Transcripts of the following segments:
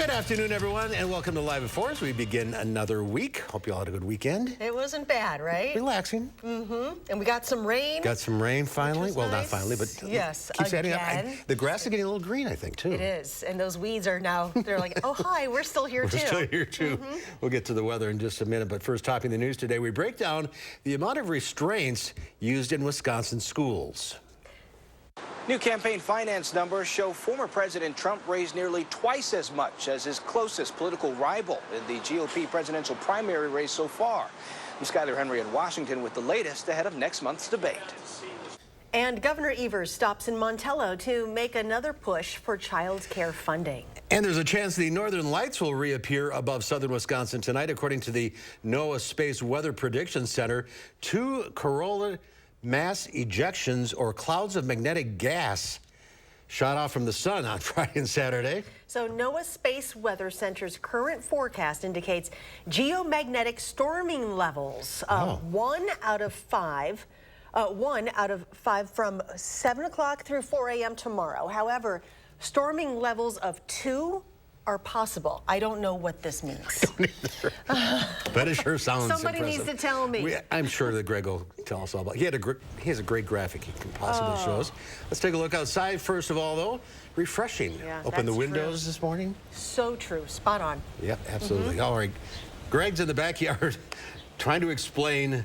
Good afternoon, everyone, and welcome to Live at 4 as we begin another week. Hope you all had a good weekend. It wasn't bad, right? Relaxing. Mm-hmm. And we got some rain. Got some rain finally. Well, nice. not finally, but yes, keeps adding up. again. The grass is getting a little green, I think, too. It is. And those weeds are now, they're like, oh, hi, we're still here, too. We're still here, too. We'll get to the weather in just a minute. But first, topping the news today, we break down the amount of restraints used in Wisconsin schools. New campaign finance numbers show former President Trump raised nearly twice as much as his closest political rival in the GOP presidential primary race so far. I'm Skyler Henry in Washington with the latest ahead of next month's debate. And Governor Evers stops in Montello to make another push for child care funding. And there's a chance the northern lights will reappear above southern Wisconsin tonight, according to the NOAA Space Weather Prediction Center. 2 coronal mass ejections or clouds of magnetic gas shot off from the sun on Friday and Saturday. So NOAA Space Weather Center's current forecast indicates geomagnetic storming levels of 1 out of 5 from 7 o'clock through 4 a.m. tomorrow. However, storming levels of 2 are possible. I don't know what this means. But it sure sounds Somebody impressive. needs to tell me. I'm sure that Greg will tell us all about it. He has a great graphic he can possibly show us. Let's take a look outside. First of all, though, refreshing. Yeah, Open the that's windows true. this morning. So true. Spot on. Yep, absolutely. All right. Greg's in the backyard trying to explain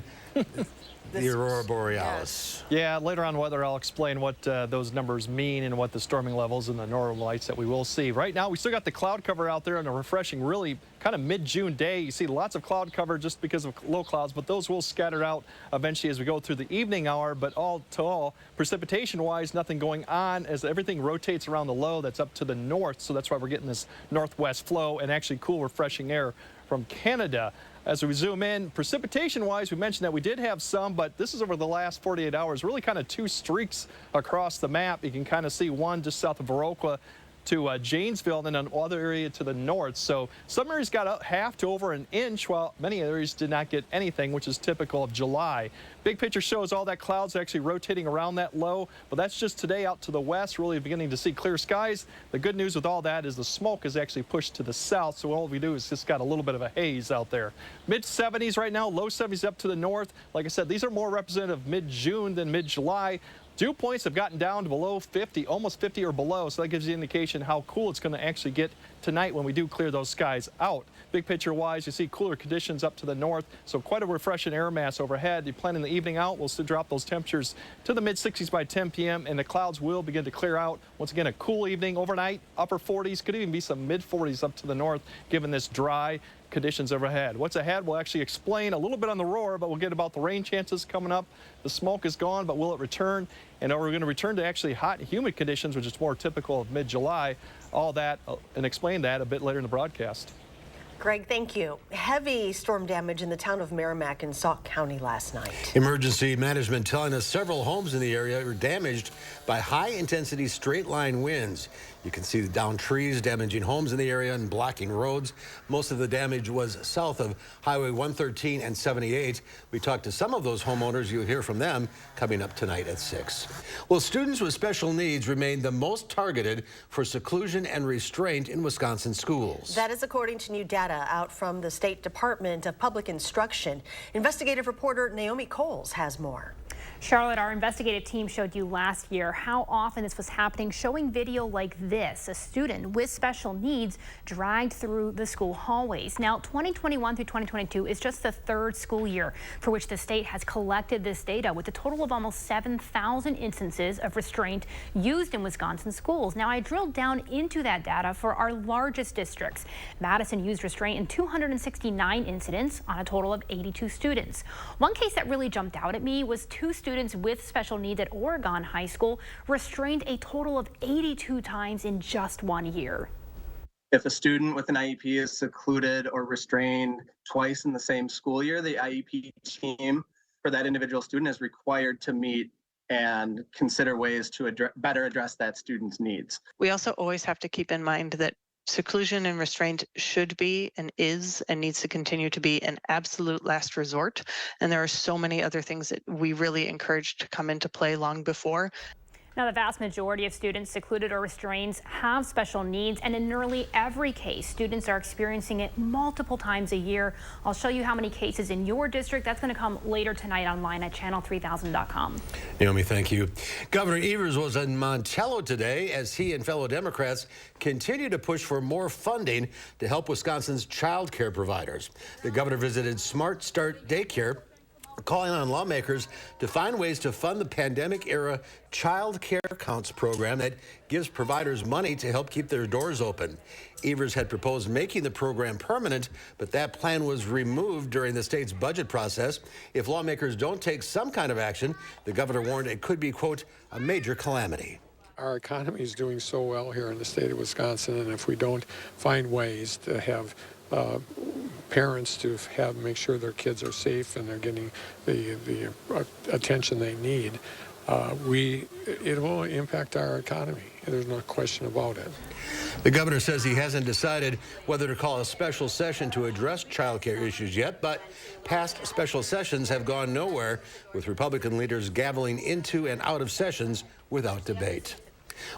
the Aurora Borealis. Yeah, later on weather, I'll explain what those numbers mean and what the storming levels and the northern lights that we will see. Right now, we still got the cloud cover out there on a refreshing, really kind of mid-June day. You see lots of cloud cover just because of low clouds, but those will scatter out eventually as we go through the evening hour. But all to all, precipitation-wise, nothing going on as everything rotates around the low that's up to the north. So that's why we're getting this northwest flow and actually cool, refreshing air from Canada. As we zoom in, precipitation-wise, we mentioned that we did have some, but this is over the last 48 hours, really kind of 2 streaks across the map. You can kind of see one just south of Viroqua to Janesville, and then another area to the north. So some areas got a half to over an inch, while many areas did not get anything, which is typical of July. Big picture shows all that clouds actually rotating around that low, but that's just today out to the west, really beginning to see clear skies. The good news with all that is the smoke is actually pushed to the south, so all we do is just got a little bit of a haze out there. Mid-70s right now, low 70s up to the north. Like I said, these are more representative mid-June than mid-July. Dew points have gotten down to below 50, almost 50 or below, so that gives you an indication how cool it's going to actually get tonight when we do clear those skies out. Big picture-wise, you see cooler conditions up to the north, so quite a refreshing air mass overhead. You plan in the evening out, we'll still drop those temperatures to the mid-60s by 10 p.m., and the clouds will begin to clear out. Once again, a cool evening overnight, upper 40s, could even be some mid-40s up to the north, given this dry conditions overhead. What's ahead, we'll actually explain a little bit on the roar, but we'll get about the rain chances coming up. The smoke is gone, but will it return? And we're going to return to actually hot and humid conditions, which is more typical of mid-July. All that and explain that a bit later in the broadcast. Greg, thank you. Heavy storm damage in the town of Merrimack in Sauk County last night. Emergency management telling us several homes in the area were damaged by high-intensity straight-line winds. You can see the downed trees damaging homes in the area and blocking roads. Most of the damage was south of Highway 113 and 78. We talked to some of those homeowners. You'll hear from them coming up tonight at 6. Well, students with special needs remain the most targeted for seclusion and restraint in Wisconsin schools. That is according to new data out from the State Department of Public Instruction. Investigative reporter Naomi Coles has more. Charlotte, our investigative team showed you last year how often this was happening, showing video like this, a student with special needs dragged through the school hallways. Now, 2021 through 2022 is just the 3rd school year for which the state has collected this data, with a total of almost 7,000 instances of restraint used in Wisconsin schools. Now, I drilled down into that data for our largest districts. Madison used restraint in 269 incidents on a total of 82 students. One case that really jumped out at me was 2 students with special needs at Oregon High School restrained a total of 82 times in just 1 year. If a student with an IEP is secluded or restrained twice in the same school year, the IEP team for that individual student is required to meet and consider ways to better address that student's needs. We also always have to keep in mind that seclusion and restraint should be and is and needs to continue to be an absolute last resort. And there are so many other things that we really encourage to come into play long before. Now, the vast majority of students secluded or restrained have special needs, and in nearly every case, students are experiencing it multiple times a year. I'll show you how many cases in your district. That's going to come later tonight online at channel3000.com. Naomi, thank you. Governor Evers was in Montello today as he and fellow Democrats continue to push for more funding to help Wisconsin's child care providers. The governor visited Smart Start Daycare, calling on lawmakers to find ways to fund the pandemic-era Child Care Counts program that gives providers money to help keep their doors open. Evers had proposed making the program permanent, but that plan was removed during the state's budget process. If lawmakers don't take some kind of action, the governor warned it could be, quote, a major calamity. Our economy is doing so well here in the state of Wisconsin, and if we don't find ways to have parents to make sure their kids are safe and they're getting the attention they need, it will impact our economy. There's no question about it. The governor says he hasn't decided whether to call a special session to address child care issues yet, but past special sessions have gone nowhere, with Republican leaders gaveling into and out of sessions without debate.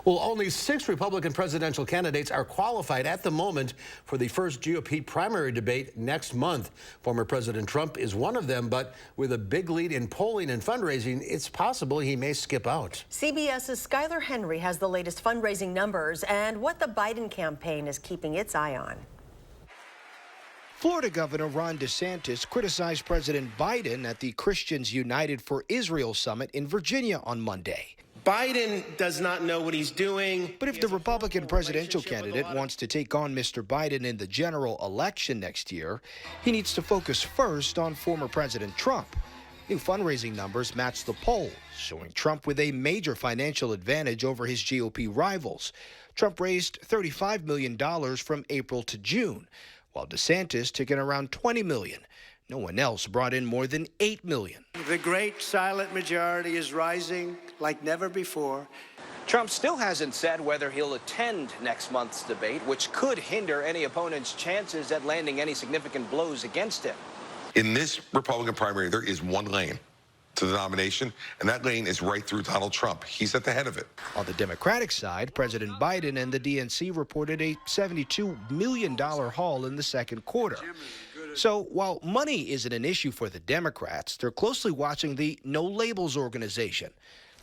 Well, only 6 Republican presidential candidates are qualified at the moment for the first GOP primary debate next month. Former President Trump is one of them, but with a big lead in polling and fundraising, it's possible he may skip out. CBS's Skylar Henry has the latest fundraising numbers and what the Biden campaign is keeping its eye on. Florida Governor Ron DeSantis criticized President Biden at the Christians United for Israel summit in Virginia on Monday. Biden does not know what he's doing. But if the Republican presidential candidate wants to take on Mr. Biden in the general election next year, he needs to focus first on former President Trump. New fundraising numbers match the polls, showing Trump with a major financial advantage over his GOP rivals. Trump raised $35 million from April to June, while DeSantis took in around $20 million. No one else brought in more than $8 million. The great silent majority is rising like never before. Trump still hasn't said whether he'll attend next month's debate, which could hinder any opponent's chances at landing any significant blows against him. In this Republican primary, there is one lane to the nomination, and that lane is right through Donald Trump. He's at the head of it. On the Democratic side, President Biden and the DNC reported a $72 million haul in the second quarter. So while money isn't an issue for the Democrats, they're closely watching the No Labels organization.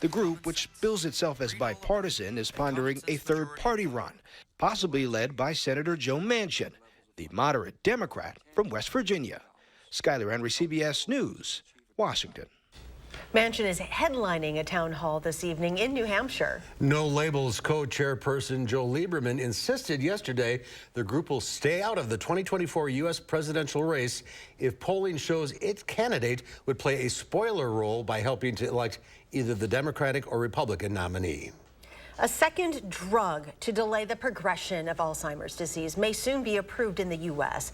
The group, which bills itself as bipartisan, is pondering a third-party run, possibly led by Senator Joe Manchin, the moderate Democrat from West Virginia. Skylar Henry, CBS News, Washington. Manchin is headlining a town hall this evening in New Hampshire. No Labels co-chairperson Joe Lieberman insisted yesterday the group will stay out of the 2024 U.S. presidential race if polling shows its candidate would play a spoiler role by helping to elect either the Democratic or Republican nominee. A second drug to delay the progression of Alzheimer's disease may soon be approved in the U.S.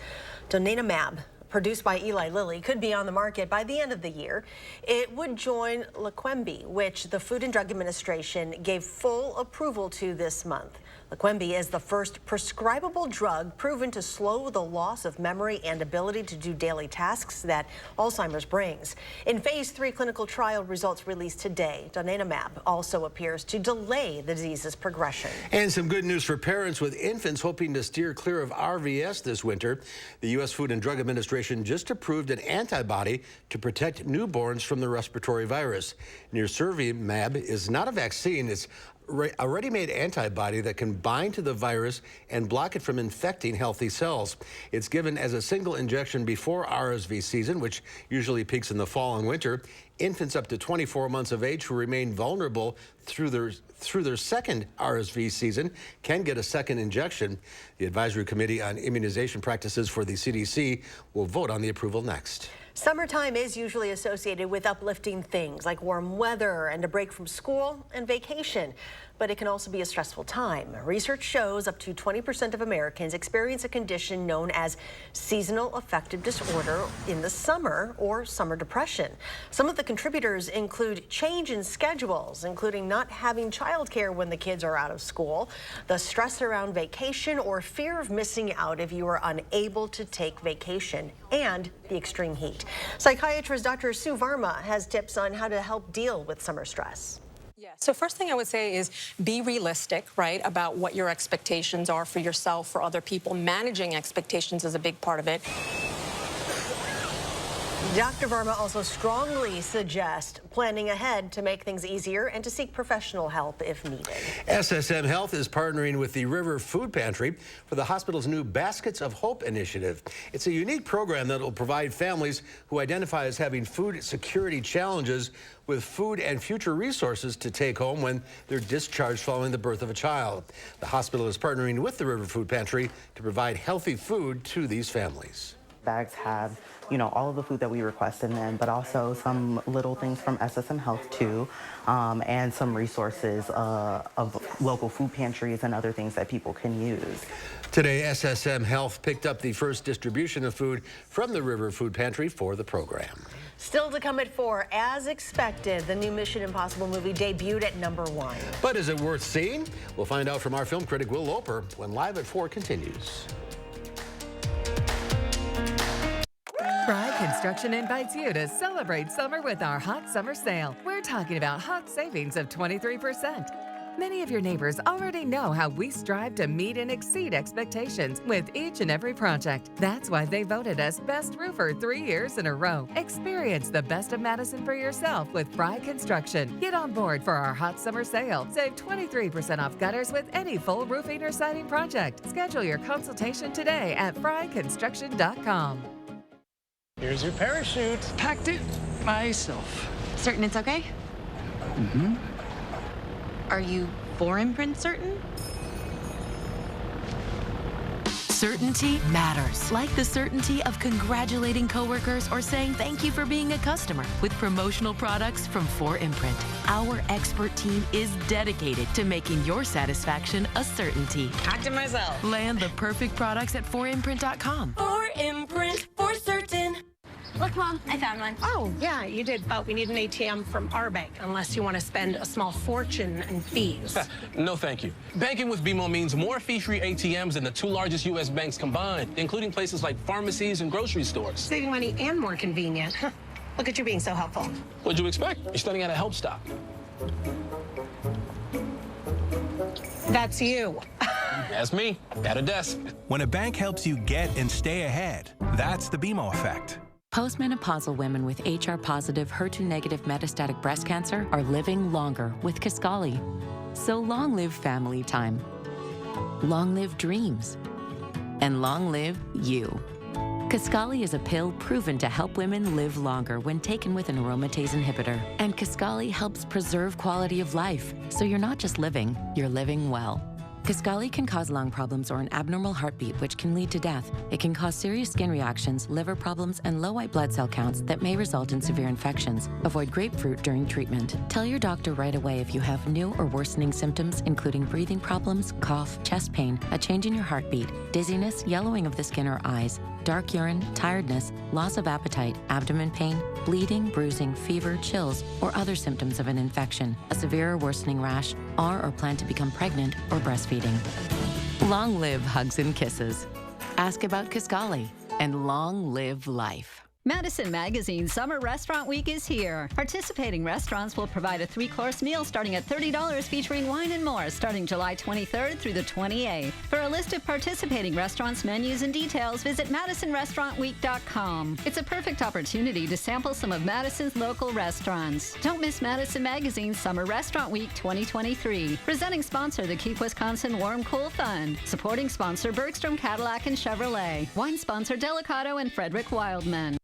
Donanemab, produced by Eli Lilly, could be on the market by the end of the year. It would join Leqembi, which the Food and Drug Administration gave full approval to this month. Leqembi is the first prescribable drug proven to slow the loss of memory and ability to do daily tasks that Alzheimer's brings. In phase 3 clinical trial results released today, donanemab also appears to delay the disease's progression. And some good news for parents with infants hoping to steer clear of RVS this winter. The U.S. Food and Drug Administration just approved an antibody to protect newborns from the respiratory virus. Nirsevimab is not a vaccine. It's a ready-made antibody that can bind to the virus and block it from infecting healthy cells. It's given as a single injection before RSV season, which usually peaks in the fall and winter. Infants up to 24 months of age who remain vulnerable through their second RSV season can get a second injection. The Advisory Committee on Immunization Practices for the CDC will vote on the approval next. Summertime is usually associated with uplifting things like warm weather and a break from school and vacation. But it can also be a stressful time. Research shows up to 20% of Americans experience a condition known as seasonal affective disorder in the summer or summer depression. Some of the contributors include change in schedules, including not having childcare when the kids are out of school, the stress around vacation, or fear of missing out if you are unable to take vacation, and the extreme heat. Psychiatrist Dr. Sue Varma has tips on how to help deal with summer stress. Yeah. So first thing I would say is be realistic, right, about what your expectations are for yourself, for other people. Managing expectations is a big part of it. Dr. Verma also strongly suggests planning ahead to make things easier and to seek professional help if needed. SSM Health is partnering with the River Food Pantry for the hospital's new Baskets of Hope initiative. It's a unique program that will provide families who identify as having food security challenges with food and future resources to take home when they're discharged following the birth of a child. The hospital is partnering with the River Food Pantry to provide healthy food to these families. Bags have, all of the food that we request in them, but also some little things from SSM Health too, and some resources of local food pantries and other things that people can use. Today, SSM Health picked up the first distribution of food from the River Food Pantry for the program. Still to come at 4, as expected, the new Mission Impossible movie debuted at #1. But is it worth seeing? We'll find out from our film critic Will Loper when Live at 4 continues. Fry Construction invites you to celebrate summer with our hot summer sale. We're talking about hot savings of 23%. Many of your neighbors already know how we strive to meet and exceed expectations with each and every project. That's why they voted us Best Roofer 3 years in a row. Experience the best of Madison for yourself with Fry Construction. Get on board for our hot summer sale. Save 23% off gutters with any full roofing or siding project. Schedule your consultation today at fryconstruction.com. Here's your parachute. Packed it myself. Certain it's okay? Mm-hmm. Are you 4imprint certain? Certainty matters. Like the certainty of congratulating coworkers or saying thank you for being a customer with promotional products from 4imprint. Our expert team is dedicated to making your satisfaction a certainty. Packed it myself. Land the perfect products at 4imprint.com. 4imprint for certain. Look, Mom, I found one. Oh, yeah, you did, but we need an ATM from our bank, unless you want to spend a small fortune in fees. No, thank you. Banking with BMO means more fee-free ATMs than the 2 largest U.S. banks combined, including places like pharmacies and grocery stores. Saving money and more convenient. Look at you being so helpful. What'd you expect? You're studying at a help stop. That's you. That's me, at a desk. When a bank helps you get and stay ahead, that's the BMO effect. Postmenopausal women with HR-positive, HER2-negative metastatic breast cancer are living longer with Kisqali. So long live family time, long live dreams, and long live you. Kisqali is a pill proven to help women live longer when taken with an aromatase inhibitor. And Kisqali helps preserve quality of life, so you're not just living, you're living well. Kisqali can cause lung problems or an abnormal heartbeat, which can lead to death. It can cause serious skin reactions, liver problems, and low white blood cell counts that may result in severe infections. Avoid grapefruit during treatment. Tell your doctor right away if you have new or worsening symptoms, including breathing problems, cough, chest pain, a change in your heartbeat, dizziness, yellowing of the skin or eyes, dark urine, tiredness, loss of appetite, abdomen pain, bleeding, bruising, fever, chills, or other symptoms of an infection, a severe or worsening rash, or plan to become pregnant or breastfeeding. Long live hugs and kisses. Ask about Kisqali, and long live life. Madison Magazine's Summer Restaurant Week is here. Participating restaurants will provide a 3-course meal starting at $30 featuring wine and more starting July 23rd through the 28th. For a list of participating restaurants, menus, and details, visit MadisonRestaurantWeek.com. It's a perfect opportunity to sample some of Madison's local restaurants. Don't miss Madison Magazine's Summer Restaurant Week 2023. Presenting sponsor, the Keep Wisconsin Warm Cool Fund. Supporting sponsor, Bergstrom Cadillac and Chevrolet. Wine sponsor, Delicato and Frederick Wildman.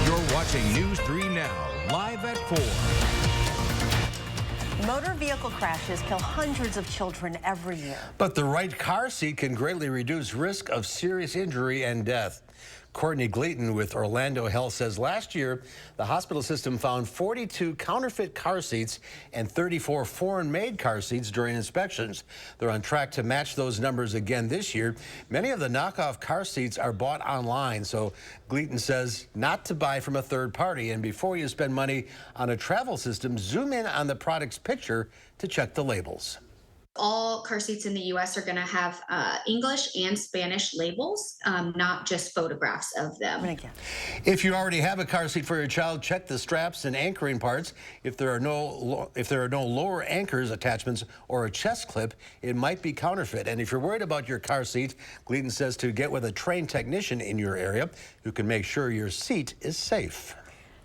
You're watching News 3 Now, live at 4. Motor vehicle crashes kill hundreds of children every year. But the right car seat can greatly reduce risk of serious injury and death. Courtney Gleaton with Orlando Health says last year, the hospital system found 42 counterfeit car seats and 34 foreign-made car seats during inspections. They're on track to match those numbers again this year. Many of the knockoff car seats are bought online, so Gleaton says not to buy from a third party. And before you spend money on a travel system, zoom in on the product's picture to check the labels. All car seats in the U.S. are going to have English and Spanish labels, not just photographs of them. If you already have a car seat for your child, check the straps and anchoring parts. If there are no lower anchors, attachments, or a chest clip, it might be counterfeit. And if you're worried about your car seat, Gleason says to get with a trained technician in your area who can make sure your seat is safe.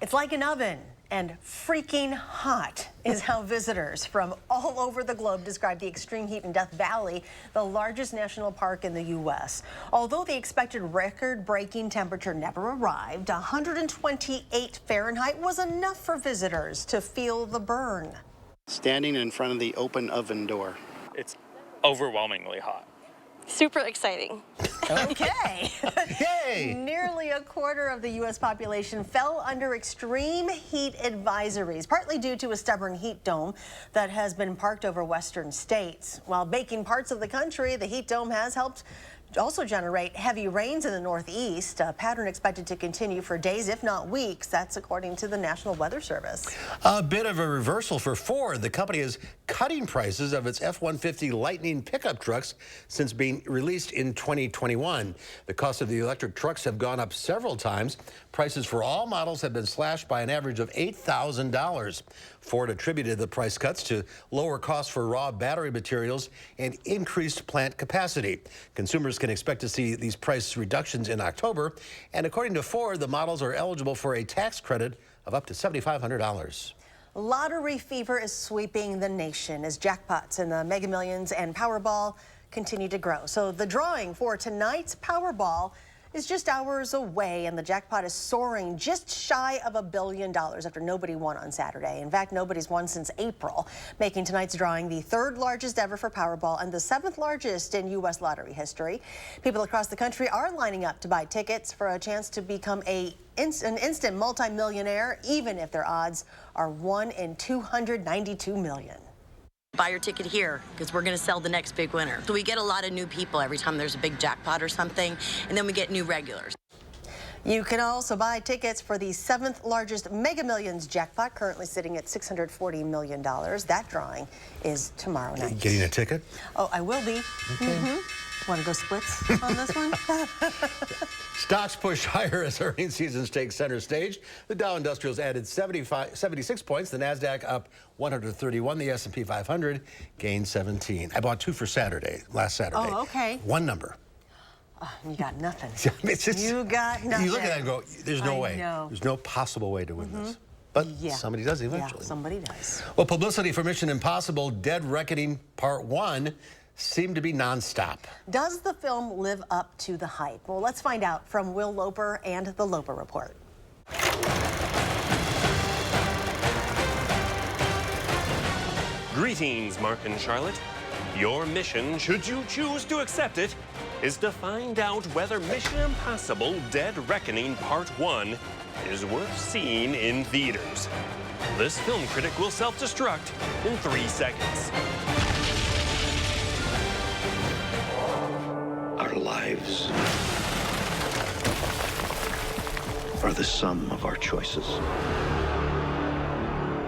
It's like an oven. And freaking hot is how visitors from all over the globe describe the extreme heat in Death Valley, the largest national park in the U.S. Although the expected record-breaking temperature never arrived, 128 Fahrenheit was enough for visitors to feel the burn. Standing in front of the open oven door. It's overwhelmingly hot. Super exciting. Okay. Yay! Nearly a quarter of the U.S. population fell under extreme heat advisories, partly due to a stubborn heat dome that has been parked over western states. While baking parts of the country, the heat dome has helped also generate heavy rains in the northeast, a pattern expected to continue for days, if not weeks. That's according to the National Weather Service. A bit of a reversal for Ford. The company is cutting prices of its F-150 Lightning pickup trucks since being released in 2021. The cost of the electric trucks have gone up several times. Prices for all models have been slashed by an average of $8,000. Ford attributed the price cuts to lower costs for raw battery materials and increased plant capacity. Consumers can expect to see these price reductions in October, and according to Ford, the models are eligible for a tax credit of up to $7,500. Lottery fever is sweeping the nation as jackpots in the Mega Millions and Powerball continue to grow. So the drawing for tonight's Powerball is just hours away, and the jackpot is soaring just shy of $1 billion after nobody won on Saturday. In fact, nobody's won since April, making tonight's drawing the third largest ever for Powerball and the seventh largest in U.S. lottery history. People across the country are lining up to buy tickets for a chance to become an instant multimillionaire, even if their odds are 1 in 292 million. Buy your ticket here because we're going to sell the next big winner. So we get a lot of new people every time there's a big jackpot or something, and then we get new regulars. You can also buy tickets for the seventh largest Mega Millions jackpot, currently sitting at $640 million. That drawing is tomorrow night. Getting a ticket? Oh, I will be. Okay. Want to go splits on this one? Stocks push higher as earnings seasons take center stage. The Dow Industrials added 76 points. The NASDAQ up 131. The S&P 500 gained 17. I bought 2 for last Saturday. Oh, okay. One number. Oh, you got nothing. You got nothing. You look at that and go, there's no way. Know. There's no possible way to win this. But somebody does eventually. Yeah, somebody does. Well, publicity for Mission Impossible Dead Reckoning Part 1 seemed to be nonstop. Does the film live up to the hype? Well, let's find out from Will Loper and the Loper Report. Greetings, Mark and Charlotte. Your mission, should you choose to accept it, is to find out whether Mission Impossible Dead Reckoning Part 1 is worth seeing in theaters. This film critic will self-destruct in 3 seconds. Our lives are the sum of our choices,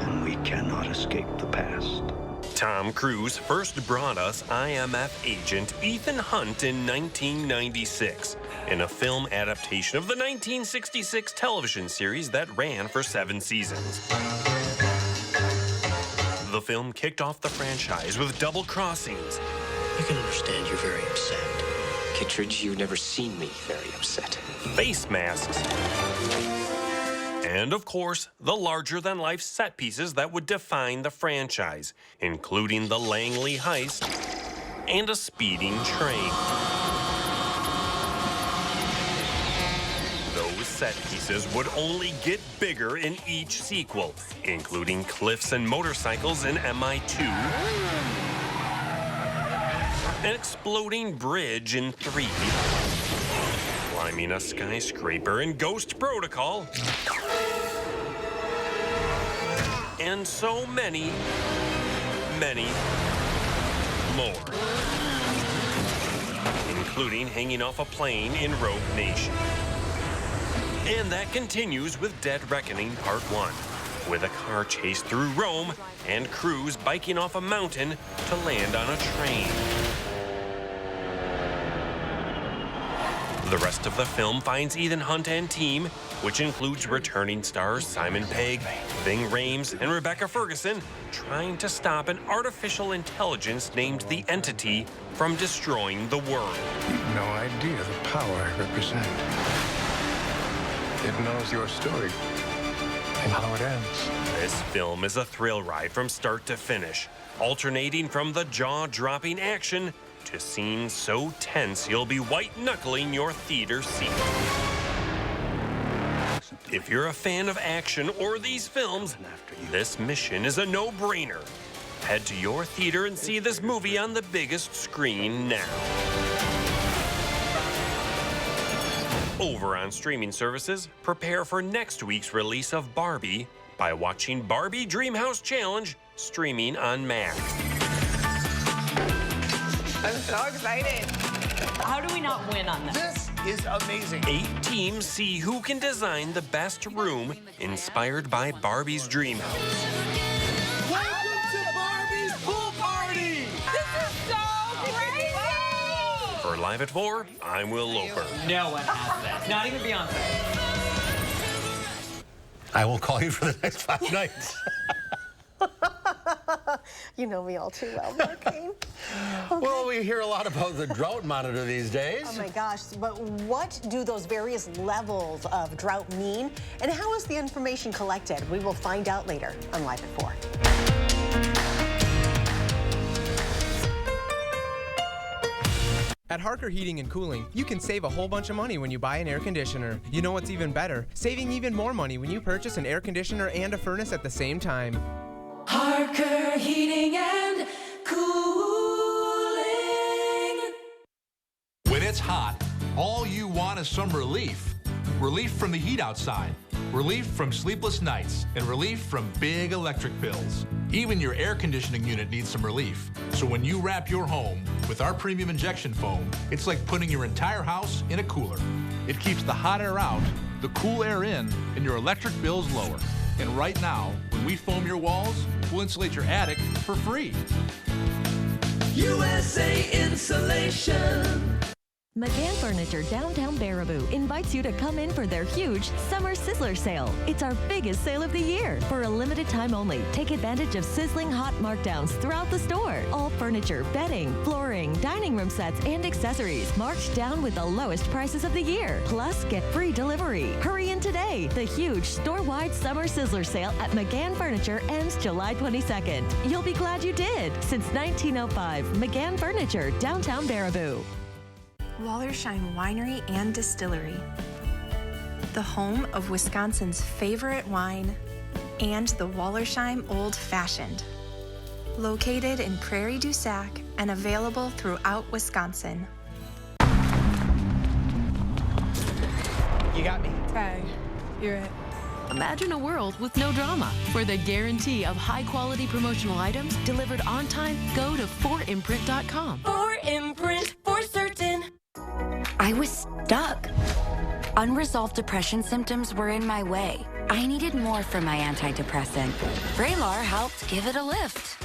and we cannot escape the past. Tom Cruise first brought us IMF agent Ethan Hunt in 1996 in a film adaptation of the 1966 television series that ran for 7 seasons. The film kicked off the franchise with double crossings. I can understand you're very upset. Kittredge, you've never seen me very upset. Face masks. And, of course, the larger-than-life set pieces that would define the franchise, including the Langley heist and a speeding train. Those set pieces would only get bigger in each sequel, including cliffs and motorcycles in MI2, an exploding bridge in 3, climbing a skyscraper in Ghost Protocol, and so many, many more, including hanging off a plane in Rogue Nation. And that continues with Dead Reckoning Part 1. with a car chase through Rome and crews biking off a mountain to land on a train. The rest of the film finds Ethan Hunt and team, which includes returning stars Simon Pegg, Ving Rhames, and Rebecca Ferguson, trying to stop an artificial intelligence named the Entity from destroying the world. You've no idea the power I represent. It knows your story and how it ends. This film is a thrill ride from start to finish, alternating from the jaw-dropping action to scenes so tense you'll be white-knuckling your theater seat. If you're a fan of action or these films, this mission is a no-brainer. Head to your theater and see this movie on the biggest screen now. Over on streaming services, prepare for next week's release of Barbie by watching Barbie Dreamhouse Challenge streaming on Max. I'm so excited. How do we not win on this? This is amazing. 8 teams see who can design the best room inspired by Barbie's dream house. Welcome to Barbie's pool party! This is so crazy! For Live at 4, I'm Will Loper. No one has that. Not even Beyonce. I won't call you for the next 5 nights. You know me all too well, Mark Kane. Okay. Well, we hear a lot about the drought monitor these days. Oh my gosh, but what do those various levels of drought mean? And how is the information collected? We will find out later on Live at 4. At Harker Heating and Cooling, you can save a whole bunch of money when you buy an air conditioner. You know what's even better? Saving even more money when you purchase an air conditioner and a furnace at the same time. Harker Heating and Cooling. When it's hot, all you want is some relief. Relief from the heat outside, relief from sleepless nights, and relief from big electric bills. Even your air conditioning unit needs some relief. So when you wrap your home with our premium injection foam, it's like putting your entire house in a cooler. It keeps the hot air out, the cool air in, and your electric bills lower. And right now, when we foam your walls, we'll insulate your attic for free. USA Insulation. McGann Furniture Downtown Baraboo invites you to come in for their huge Summer Sizzler Sale. It's our biggest sale of the year. For a limited time only, take advantage of sizzling hot markdowns throughout the store. All furniture, bedding, flooring, dining room sets, and accessories marked down with the lowest prices of the year. Plus, get free delivery. Hurry in today. The huge store-wide Summer Sizzler Sale at McGann Furniture ends July 22nd. You'll be glad you did. Since 1905, McGann Furniture, Downtown Baraboo. Wallersheim Winery and Distillery, the home of Wisconsin's favorite wine and the Wallersheim Old Fashioned. Located in Prairie du Sac and available throughout Wisconsin. You got me. Okay, you're it. Imagine a world with no drama. For the guarantee of high-quality promotional items delivered on time, go to 4imprint.com. 4imprint for certain. I was stuck. Unresolved depression symptoms were in my way. I needed more from my antidepressant. Vraylar helped give it a lift.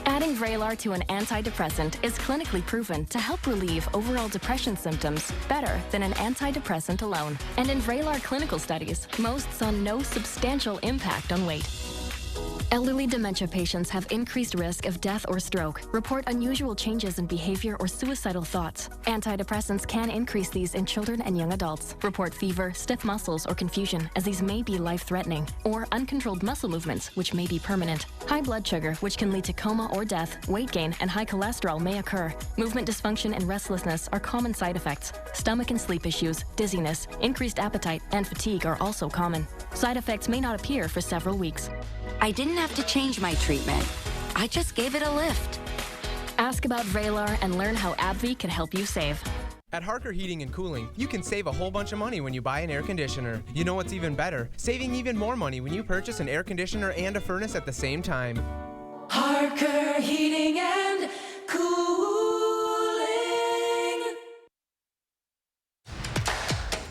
Adding Vraylar to an antidepressant is clinically proven to help relieve overall depression symptoms better than an antidepressant alone. And in Vraylar clinical studies, most saw no substantial impact on weight. Elderly dementia patients have increased risk of death or stroke, report unusual changes in behavior or suicidal thoughts. Antidepressants can increase these in children and young adults, report fever, stiff muscles, or confusion, as these may be life-threatening, or uncontrolled muscle movements, which may be permanent. High blood sugar, which can lead to coma or death, weight gain, and high cholesterol may occur. Movement dysfunction and restlessness are common side effects. Stomach and sleep issues, dizziness, increased appetite, and fatigue are also common. Side effects may not appear for several weeks. I didn't have to change my treatment. I just gave it a lift. Ask about Vraylar and learn how AbbVie can help you save. At Harker Heating and Cooling, you can save a whole bunch of money when you buy an air conditioner. You know what's even better? Saving even more money when you purchase an air conditioner and a furnace at the same time. Harker Heating and Cooling.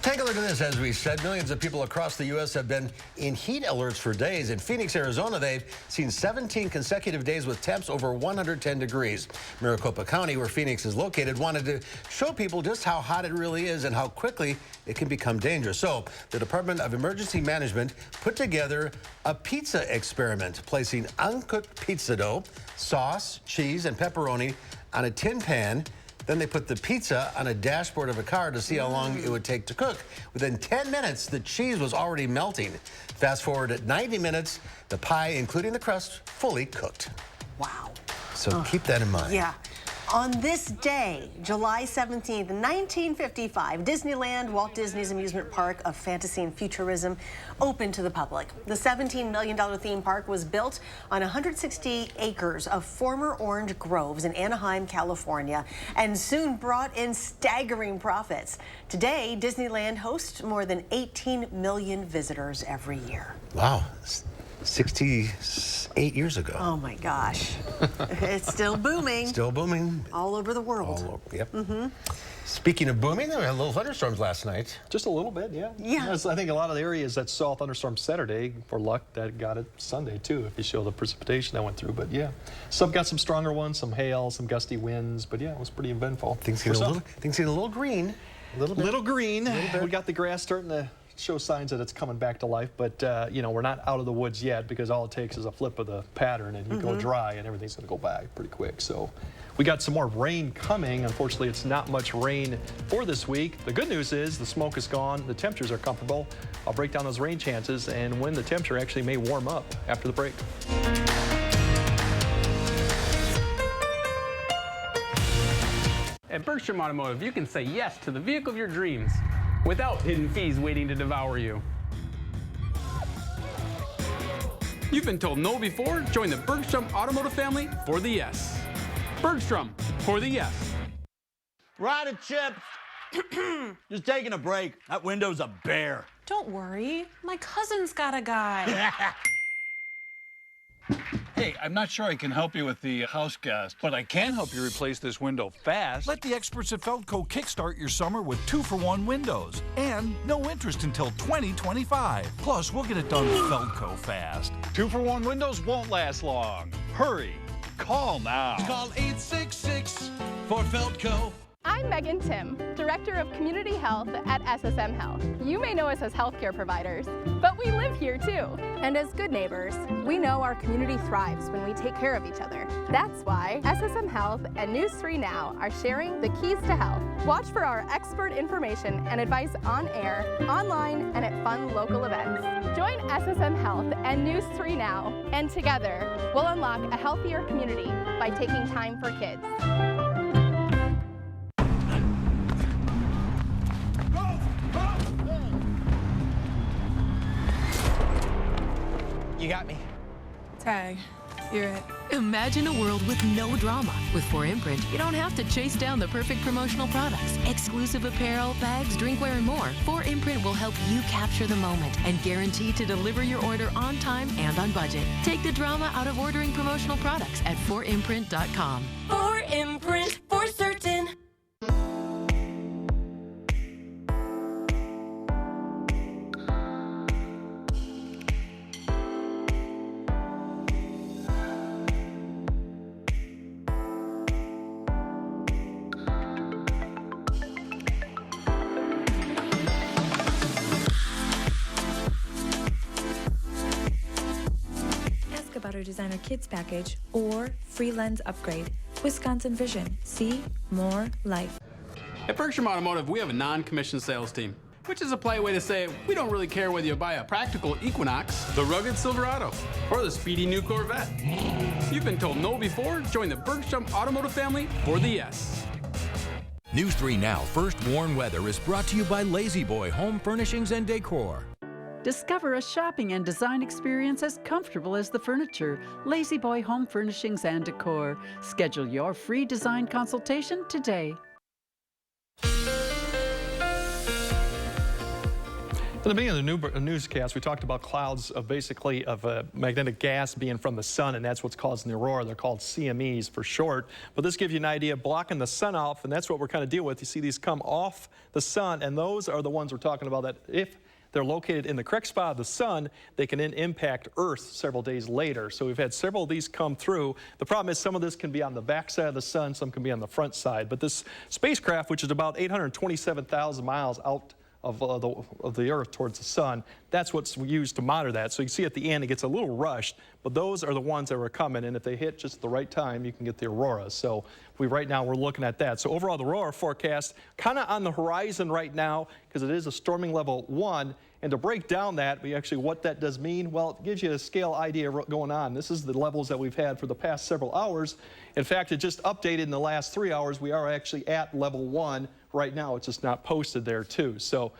Take a alert to this. As we said, millions of people across the U.S. have been in heat alerts for days. In Phoenix, Arizona, they've seen 17 consecutive days with temps over 110 degrees. Maricopa County, where Phoenix is located, wanted to show people just how hot it really is and how quickly it can become dangerous. So the Department of Emergency Management put together a pizza experiment, placing uncooked pizza dough, sauce, cheese, and pepperoni on a tin pan. Then they put the pizza on a dashboard of a car to see how long it would take to cook. Within 10 minutes, the cheese was already melting. Fast forward at 90 minutes, the pie, including the crust, fully cooked. Wow. So keep that in mind. Yeah. On this day, July 17th, 1955, Disneyland, Walt Disney's amusement park of fantasy and futurism, opened to the public. The $17 million theme park was built on 160 acres of former orange groves in Anaheim, California, and soon brought in staggering profits. Today, Disneyland hosts more than 18 million visitors every year. Wow. 68 years ago. Oh my gosh. It's still booming. Still booming. All over the world. All over, yep. Speaking of booming, we had little thunderstorms last night. Just a little bit, yeah. Yeah. I think a lot of the areas that saw thunderstorms Saturday, for luck, that got it Sunday too, if you show the precipitation that went through. But yeah, some got some stronger ones, some hail, some gusty winds. But yeah, it was pretty eventful. Things get a little green. A little bit. Little green. We got the grass starting to show signs that it's coming back to life, but you know, we're not out of the woods yet, because all it takes is a flip of the pattern and you go dry and everything's going to go back pretty quick. So we got some more rain coming. Unfortunately, it's not much rain for this week. The good news is the smoke is gone, the temperatures are comfortable. I'll break down those rain chances and when the temperature actually may warm up after the break. At Bergstrom Automotive, you can say yes to the vehicle of your dreams without hidden fees waiting to devour you. You've been told no before? Join the Bergstrom Automotive family for the yes. Bergstrom for the yes. Ryder Chips, just taking a break. That window's a bear. Don't worry, my cousin's got a guy. Hey, I'm not sure I can help you with the house gas, but I can help you replace this window fast. Let the experts at Feldco kickstart your summer with 2-for-1 windows and no interest until 2025. Plus, we'll get it done Feldco fast. 2-for-1 windows won't last long. Hurry. Call now. Call 866 for Feldco. I'm Megan Tim, Director of Community Health at SSM Health. You may know us as healthcare providers, but we live here too. And as good neighbors, we know our community thrives when we take care of each other. That's why SSM Health and News 3 Now are sharing the keys to health. Watch for our expert information and advice on air, online, and at fun local events. Join SSM Health and News 3 Now, and together, we'll unlock a healthier community by taking time for kids. You got me. Tag, you're it. Imagine a world with no drama. With 4imprint, you don't have to chase down the perfect promotional products. Exclusive apparel, bags, drinkware, and more. 4imprint will help you capture the moment and guarantee to deliver your order on time and on budget. Take the drama out of ordering promotional products at 4imprint.com. 4imprint, for certain. About our Designer Kids package or free lens upgrade. Wisconsin Vision. See more life. At Bergstrom Automotive, we have a non-commissioned sales team, which is a polite way to say we don't really care whether you buy a practical Equinox, the rugged Silverado, or the speedy new Corvette. You've been told no before? Join the Bergstrom Automotive family for the yes. News 3 Now First Warn Weather is brought to you by Lazy Boy Home Furnishings and Decor. Discover a shopping and design experience as comfortable as the furniture. Lazy Boy Home Furnishings and Decor. Schedule your free design consultation today. At the beginning of the newscast, we talked about clouds of basically of magnetic gas being from the sun, and that's what's causing the aurora. They're called CMEs for short. But this gives you an idea of blocking the sun off, and that's what we're kind of dealing with. You see these come off the sun, and those are the ones we're talking about that if they're located in the correct spot of the sun, they can then impact Earth several days later. So we've had several of these come through. The problem is some of this can be on the back side of the sun, some can be on the front side. But this spacecraft, which is about 827,000 miles out of the Earth towards the sun, that's what's used to monitor that. So you see at the end it gets a little rushed, but those are the ones that are coming, and if they hit just at the right time, you can get the aurora. So right now we're looking at that. So overall, the aurora forecast kind of on the horizon right now because it is a storming level 1. And to break down that, what that does mean, well, it gives you a scale idea of what's going on. This is the levels that we've had for the past several hours. In fact, it just updated in the last 3 hours. We are actually at level 1 right now. It's just not posted there, too. So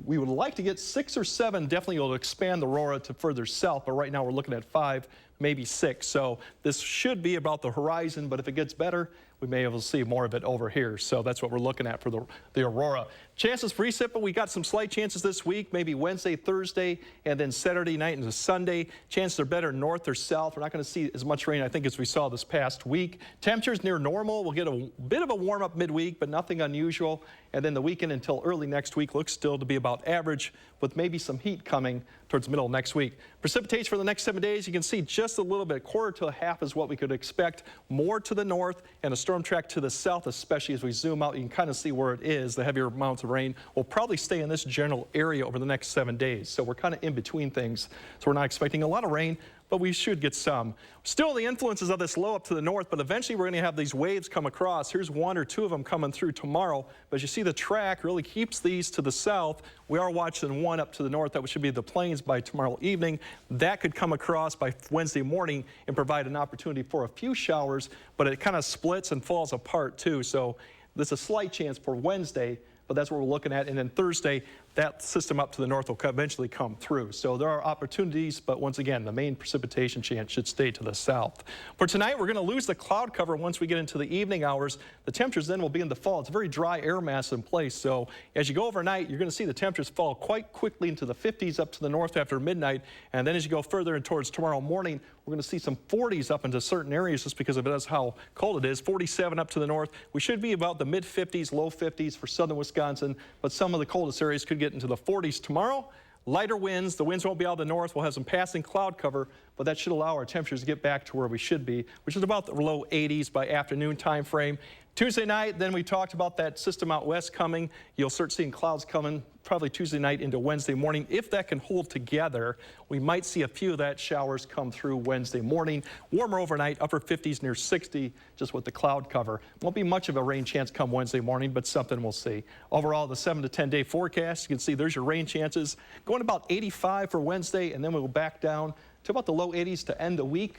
we would like to get 6 or 7. Definitely will expand the aurora to further south, but right now we're looking at 5, maybe 6. So this should be about the horizon, but if it gets better, we may be able to see more of it over here. So that's what we're looking at for the aurora. Chances for precip, we got some slight chances this week, maybe Wednesday, Thursday, and then Saturday night into Sunday. Chances are better north or south. We're not going to see as much rain, I think, as we saw this past week. Temperatures near normal. We'll get a bit of a warm-up midweek, but nothing unusual. And then the weekend until early next week looks still to be about average, with maybe some heat coming towards the middle of next week. Precipitation for the next 7 days, you can see just a little bit, quarter to a half is what we could expect. More to the north and a storm track to the south, especially as we zoom out. You can kind of see where it is. The heavier amounts of rain will probably stay in this general area over the next 7 days. So we're kind of in between things. So we're not expecting a lot of rain, but we should get some. Still the influences of this low up to the north, but eventually we're going to have these waves come across. Here's 1 or 2 of them coming through tomorrow. But as you see, the track really keeps these to the south. We are watching one up to the north. That should be the plains by tomorrow evening. That could come across by Wednesday morning and provide an opportunity for a few showers, but it kind of splits and falls apart too. So there's a slight chance for Wednesday, but that's what we're looking at. And then Thursday, that system up to the north will eventually come through. So there are opportunities, but once again, the main precipitation chance should stay to the south. For tonight, we're going to lose the cloud cover once we get into the evening hours. The temperatures then will be in the fall. It's a very dry air mass in place. So as you go overnight, you're going to see the temperatures fall quite quickly into the 50s up to the north after midnight. And then as you go further and towards tomorrow morning, we're going to see some 40s up into certain areas just because of that's how cold it is. 47 up to the north. We should be about the mid-50s, low 50s for southern Wisconsin, but some of the coldest areas could get into the 40s tomorrow. Lighter winds. The winds won't be out of the north. We'll have some passing cloud cover, but that should allow our temperatures to get back to where we should be, which is about the low 80s by afternoon time frame. Tuesday night, then we talked about that system out west coming. You'll start seeing clouds coming probably Tuesday night into Wednesday morning. If that can hold together, we might see a few of that showers come through Wednesday morning. Warmer overnight, upper 50s near 60, just with the cloud cover. Won't be much of a rain chance come Wednesday morning, but something we'll see. Overall, the 7 to 10 day forecast, you can see there's your rain chances. Going about 85 for Wednesday, and then we'll back down to about the low 80s to end the week.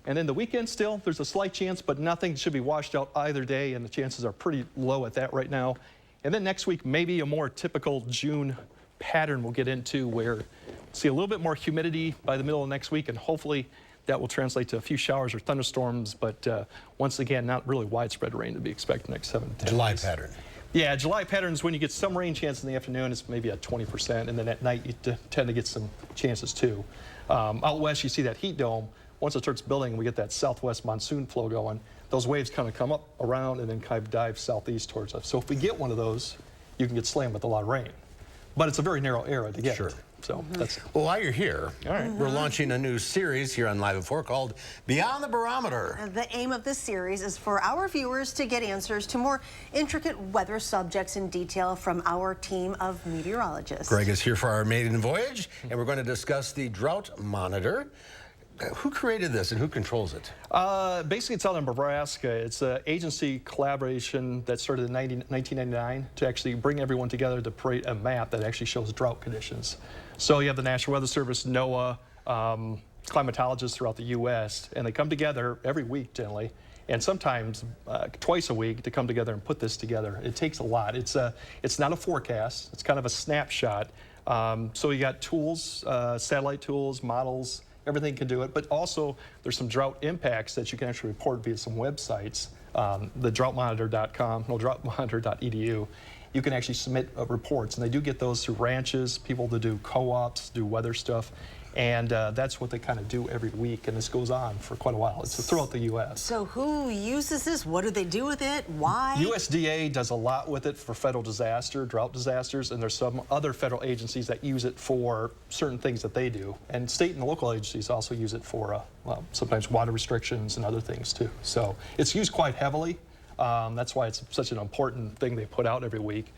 And then the weekend still, there's a slight chance, but nothing should be washed out either day, and the chances are pretty low at that right now. And then next week, maybe a more typical June pattern we'll get into where we'll see a little bit more humidity by the middle of next week, and hopefully that will translate to a few showers or thunderstorms, but once again, not really widespread rain to be expected next 7 to 10 July days. pattern. Yeah, July patterns, when you get some rain chance in the afternoon, it's maybe at 20%, and then at night you tend to get some chances too. Out west, you see that heat dome. Once it starts building, we get that southwest monsoon flow going. Those waves kind of come up around and then kind of dive southeast towards us. So if we get one of those, you can get slammed with a lot of rain. But it's a very narrow area to get. Sure. So that's. Well, while you're here, all right, we're launching a new series here on Live at 4 called Beyond the Barometer. The aim of this series is for our viewers to get answers to more intricate weather subjects in detail from our team of meteorologists. Greg is here for our maiden voyage, and we're going to discuss the drought monitor. Who created this and who controls it? Basically, it's out in Nebraska. It's an agency collaboration that started in 1999 to actually bring everyone together to create a map that actually shows drought conditions. So you have the National Weather Service, NOAA, climatologists throughout the U.S., and they come together every week generally, and sometimes twice a week to come together and put this together. It takes a lot. It's not a forecast. It's kind of a snapshot. So you got tools, satellite tools, models. Everything can do it, but also there's some drought impacts that you can actually report via some websites, the droughtmonitor.com, no, droughtmonitor.edu. you can actually submit reports. And they do get those through ranches, people that do co-ops, do weather stuff. And that's what they kind of do every week, and this goes on for quite a while. It's throughout the U.S. So who uses this? What do they do with it? Why? USDA does a lot with it for federal drought disasters, and there's some other federal agencies that use it for certain things that they do. And state and local agencies also use it for sometimes water restrictions and other things too. So it's used quite heavily. That's why it's such an important thing they put out every week.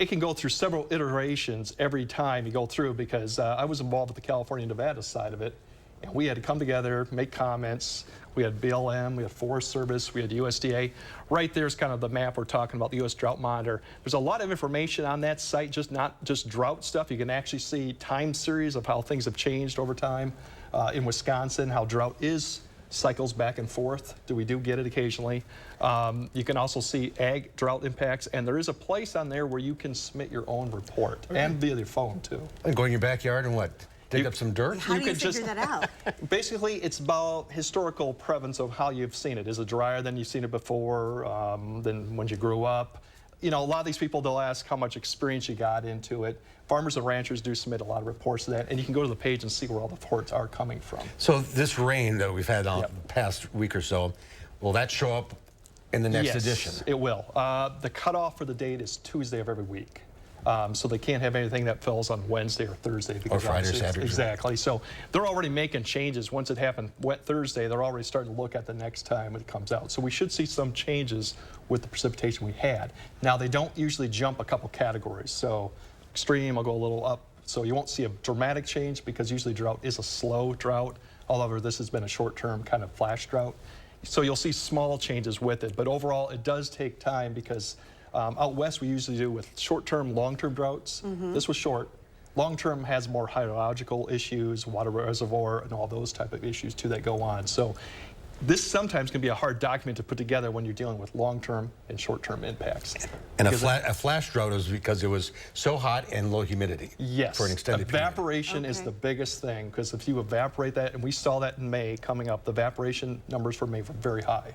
It can go through several iterations every time you go through, because I was involved with the California and Nevada side of it, and we had to come together, make comments. We had BLM, we had Forest Service, we had USDA. Right there's kind of the map we're talking about, the U.S. Drought Monitor. There's a lot of information on that site, not just drought stuff. You can actually see time series of how things have changed over time. In Wisconsin, how drought cycles back and forth. We do get it occasionally. You can also see ag drought impacts, and there is a place on there where you can submit your own report, and via your phone too. And go in your backyard and what? Dig up some dirt? How do you figure that out? Basically, it's about historical prevalence of how you've seen it. Is it drier than you've seen it before, than when you grew up? You know, a lot of these people, they'll ask how much experience you got into it. Farmers and ranchers do submit a lot of reports to that, and you can go to the page and see where all the reports are coming from. So this rain that we've had the past week or so, will that show up in the next edition? Yes, it will. The cutoff for the date is Tuesday of every week. So they can't have anything that falls on Wednesday or Thursday. Or Friday or Saturday. Exactly. So they're already making changes. Once it happened wet Thursday, they're already starting to look at the next time it comes out. So we should see some changes with the precipitation we had. Now, they don't usually jump a couple categories. So extreme will go a little up. So you won't see a dramatic change, because usually drought is a slow drought. However, this has been a short-term kind of flash drought. So you'll see small changes with it. But overall, it does take time, because out west, we usually do with short-term, long-term droughts. This was short. Long-term has more hydrological issues, water reservoir, and all those type of issues too that go on. So this sometimes can be a hard document to put together when you're dealing with long-term and short-term impacts. And a flash drought is because it was so hot and low humidity. Yes. For an extended period. Evaporation is the biggest thing, because if you evaporate that, and we saw that in May coming up, the evaporation numbers for May were very high.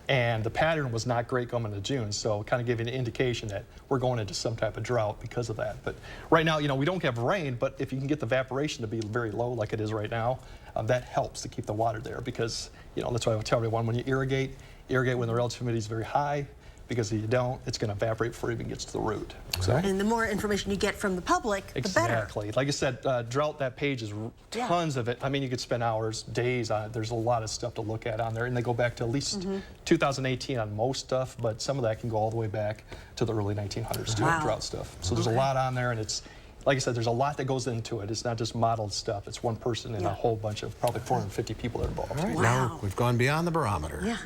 And the pattern was not great going into June, so kind of giving an indication that we're going into some type of drought because of that. But right now, you know, we don't have rain, but if you can get the evaporation to be very low like it is right now, that helps to keep the water there, because, you know, that's why I would tell everyone, when you irrigate when the relative humidity is very high, because if you don't, it's going to evaporate before it even gets to the root. So. And the more information you get from the public, the better. Exactly. Like I said, drought, that page is tons of it. I mean, you could spend hours, days on it. There's a lot of stuff to look at on there, and they go back to at least 2018 on most stuff, but some of that can go all the way back to the early 1900s to drought stuff. So there's a lot on there, and it's, like I said, there's a lot that goes into it. It's not just modeled stuff. It's one person and a whole bunch of probably 450 people that are involved. Right, now we've gone beyond the barometer. Yeah.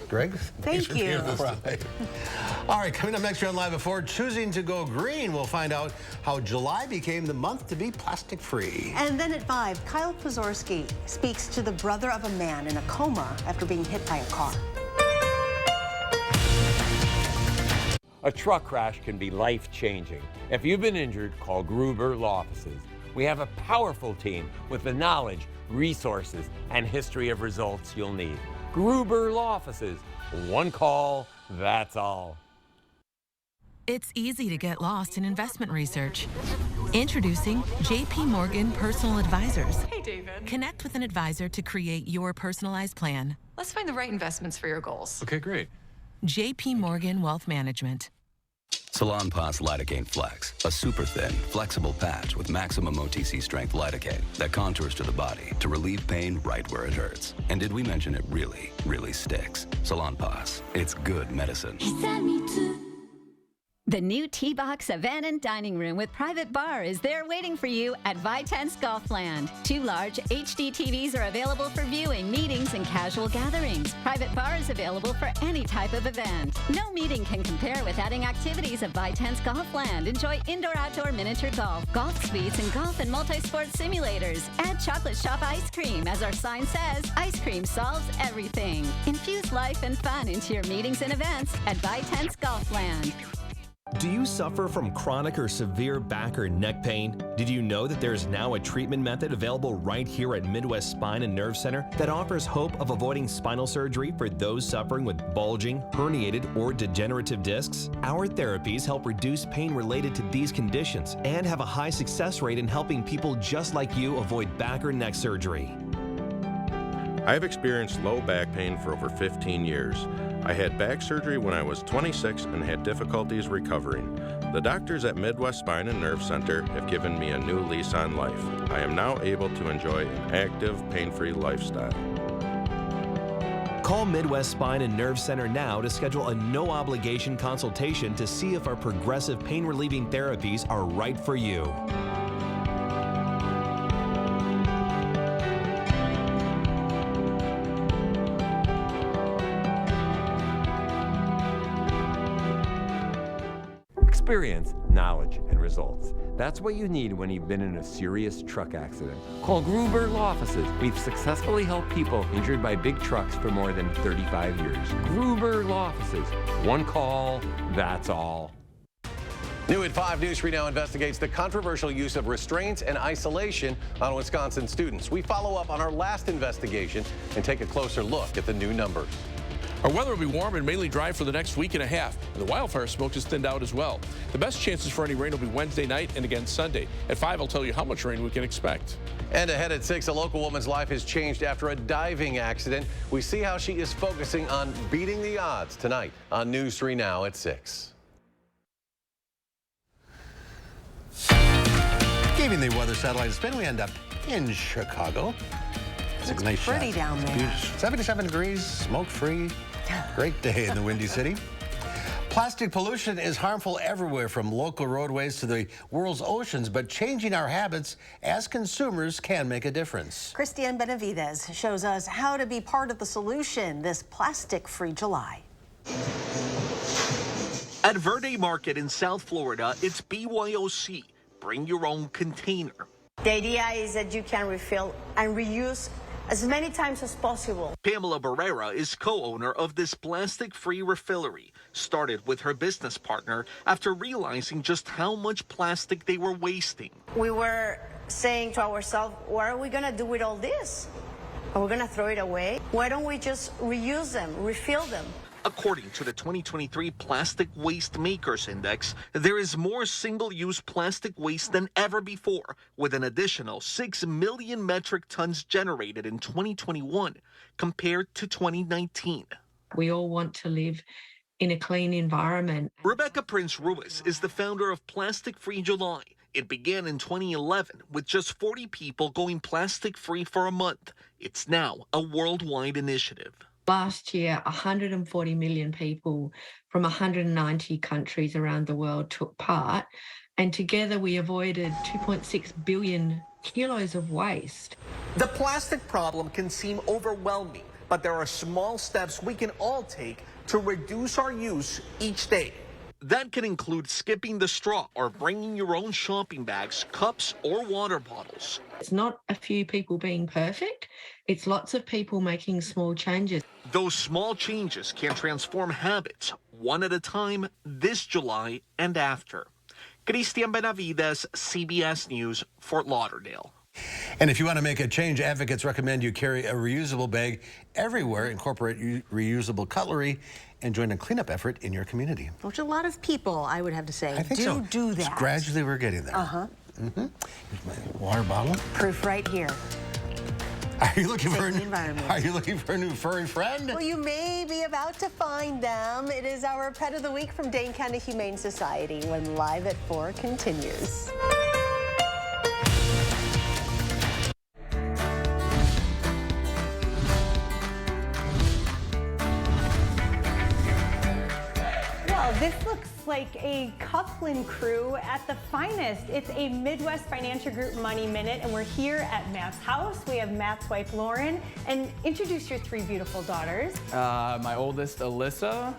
Greg, thank you. All right, coming up next here on Live at 4, choosing to go green. We'll find out how July became the month to be plastic-free. And then at 5, Kyle Pozorski speaks to the brother of a man in a coma after being hit by a car. A truck crash can be life-changing. If you've been injured, call Gruber Law Offices. We have a powerful team with the knowledge, resources, and history of results you'll need. Gruber Law Offices. One call, that's all. It's easy to get lost in investment research. Introducing JP Morgan Personal Advisors. Hey, David. Connect with an advisor to create your personalized plan. Let's find the right investments for your goals. Okay, great. JP Morgan Wealth Management. Salonpas Lidocaine Flex, a super thin, flexible patch with maximum OTC strength lidocaine that contours to the body to relieve pain right where it hurts. And did we mention it really, really sticks? Salonpas, it's good medicine. The new T-Box Savannah and Dining Room with private bar is there waiting for you at Vitense Golfland. 2 large HD TVs are available for viewing, meetings, and casual gatherings. Private bar is available for any type of event. No meeting can compare with adding activities at Vitense Golfland. Enjoy indoor-outdoor miniature golf suites, and golf and multi-sport simulators. Add chocolate shop ice cream. As our sign says, ice cream solves everything. Infuse life and fun into your meetings and events at Vitense Golfland. Do you suffer from chronic or severe back or neck pain? Did you know that there is now a treatment method available right here at Midwest Spine and Nerve Center that offers hope of avoiding spinal surgery for those suffering with bulging, herniated, or degenerative discs? Our therapies help reduce pain related to these conditions and have a high success rate in helping people just like you avoid back or neck surgery. I've experienced low back pain for over 15 years. I had back surgery when I was 26 and had difficulties recovering. The doctors at Midwest Spine and Nerve Center have given me a new lease on life. I am now able to enjoy an active, pain-free lifestyle. Call Midwest Spine and Nerve Center now to schedule a no-obligation consultation to see if our progressive pain-relieving therapies are right for you. Experience, knowledge, and results. That's what you need when you've been in a serious truck accident. Call Gruber Law Offices. We've successfully helped people injured by big trucks for more than 35 years. Gruber Law Offices. One call, that's all. New at 5, News 3 Now investigates the controversial use of restraints and isolation on Wisconsin students. We follow up on our last investigation and take a closer look at the new numbers. Our weather will be warm and mainly dry for the next week and a half, and the wildfire smoke is thinned out as well. The best chances for any rain will be Wednesday night and again Sunday. At 5, I'll tell you how much rain we can expect. And ahead at 6, a local woman's life has changed after a diving accident. We see how she is focusing on beating the odds tonight on News 3 Now at 6. Giving the weather satellite a spin, we end up in Chicago. It's a nice pretty shot. down there. Beautiful. 77 degrees, smoke-free. Great day in the Windy City. Plastic pollution is harmful everywhere, from local roadways to the world's oceans, but changing our habits as consumers can make a difference. Christiane Benavides shows us how to be part of the solution this plastic-free July. At Verde Market in South Florida, it's BYOC. Bring your own container. The idea is that you can refill and reuse as many times as possible. Pamela Barrera is co-owner of this plastic-free refillery. Started with her business partner after realizing just how much plastic they were wasting. We were saying to ourselves, what are we going to do with all this? Are we going to throw it away? Why don't we just reuse them, refill them? According to the 2023 Plastic Waste Makers Index, there is more single-use plastic waste than ever before, with an additional 6 million metric tons generated in 2021 compared to 2019. We all want to live in a clean environment. Rebecca Prince-Ruiz is the founder of Plastic Free July. It began in 2011 with just 40 people going plastic-free for a month. It's now a worldwide initiative. Last year, 140 million people from 190 countries around the world took part, and together we avoided 2.6 billion kilos of waste. The plastic problem can seem overwhelming, but there are small steps we can all take to reduce our use each day. That can include skipping the straw or bringing your own shopping bags, cups, or water bottles. It's not a few people being perfect. It's lots of people making small changes. Those small changes can transform habits, one at a time, this July and after. Christiane Benavides, CBS News, Fort Lauderdale. And if you want to make a change, advocates recommend you carry a reusable bag everywhere, incorporate reusable cutlery, and join a cleanup effort in your community. Which a lot of people, I would have to say, I think do that. Gradually, we're getting there. Here's my water bottle. Proof right here. Are you looking for a new furry friend? Well, you may be about to find them. It is our Pet of the Week from Dane County Humane Society when Live at 4 continues. This looks like a Coupland crew at the finest. It's a Midwest Financial Group Money Minute, and we're here at Matt's house. We have Matt's wife, Lauren, and introduce your 3 beautiful daughters. My oldest, Alyssa,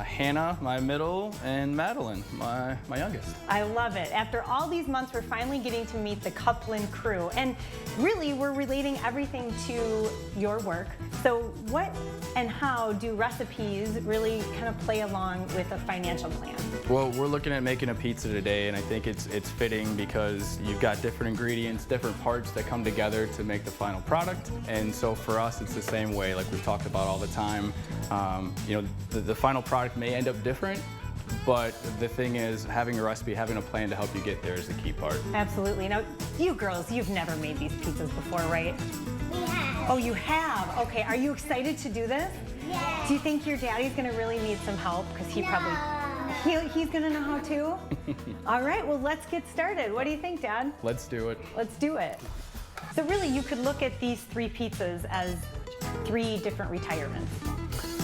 Hannah, my middle, and Madeline, my youngest. I love it. After all these months, we're finally getting to meet the Coupland crew, and really, we're relating everything to your work. So what and how do recipes really kind of play along with a financial plan? Well, we're looking at making a pizza today, and I think it's fitting because you've got different ingredients, different parts that come together to make the final product. And so for us, it's the same way, like we've talked about all the time. You know, the final product may end up different, but the thing is, having a recipe, having a plan to help you get there is the key part. Absolutely. Now, you girls, you've never made these pizzas before, right? We have. Oh, you have? Okay, are you excited to do this? Yeah. Do you think your daddy's gonna really need some help? Because he's gonna know how to? All right, well, let's get started. What do you think, Dad? Let's do it. Let's do it. So really, you could look at these 3 pizzas as 3 different retirements.